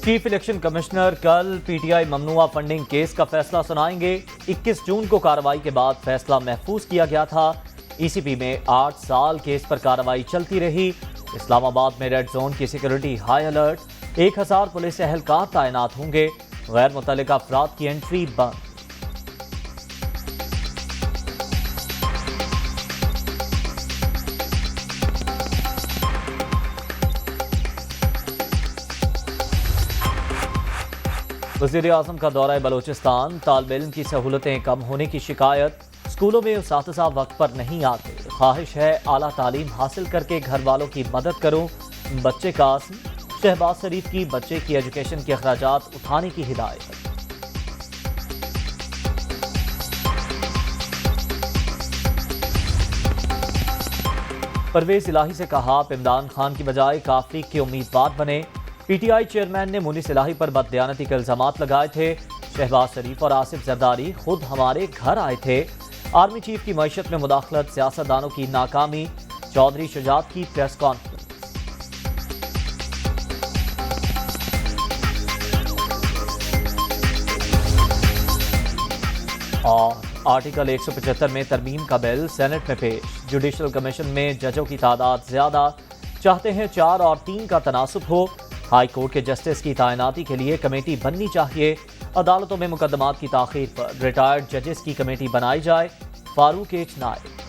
Chief election commissioner کل P T I ممنوعہ funding case کا فیصلہ سنائیں گے۔ 21 جون کو کارروائی کے بعد فیصلہ محفوظ کیا گیا تھا۔ ای سی پی میں 8 سال کیس پر کارروائی چلتی رہی۔ اسلام آباد میں ریڈ زون کی سیکیورٹی ہائی الرٹ، 1000 پولیس اہلکار تعینات ہوں گے۔ غیر متعلقہ افراد کی انٹری بند۔ وزیر اعظم کا دورہ بلوچستان، طالب علم کی سہولتیں کم ہونے کی شکایت، اسکولوں میں اساتذہ وقت پر نہیں آتے، خواہش ہے اعلیٰ تعلیم حاصل کر کے گھر والوں کی مدد کروں، بچے کا عزم، شہباز شریف کی بچے کی ایجوکیشن کے اخراجات اٹھانے کی ہدایت۔ پرویز الہی سے کہا آپ عمران خان کی بجائے کافی کے امیدوار بنے۔ پی ٹی آئی چیئرمین نے مونس الہی پر بددیانتی کے الزامات لگائے تھے۔ شہباز شریف اور آصف زرداری خود ہمارے گھر آئے تھے۔ آرمی چیف کی معیشت میں مداخلت، سیاستدانوں کی ناکامی، چودھری شجاعت کی پریس کانفرنس۔ اور آرٹیکل 175 میں ترمیم کا بل سینٹ میں پیش۔ جوڈیشل کمیشن میں ججوں کی تعداد زیادہ، چاہتے ہیں 4 اور 3 کا تناسب ہو۔ ہائی کورٹ کے جسٹس کی تعیناتی کے لیے کمیٹی بننی چاہیے۔ عدالتوں میں مقدمات کی تاخیر پر ریٹائرڈ ججز کی کمیٹی بنائی جائے۔ فاروق ایچ نائب۔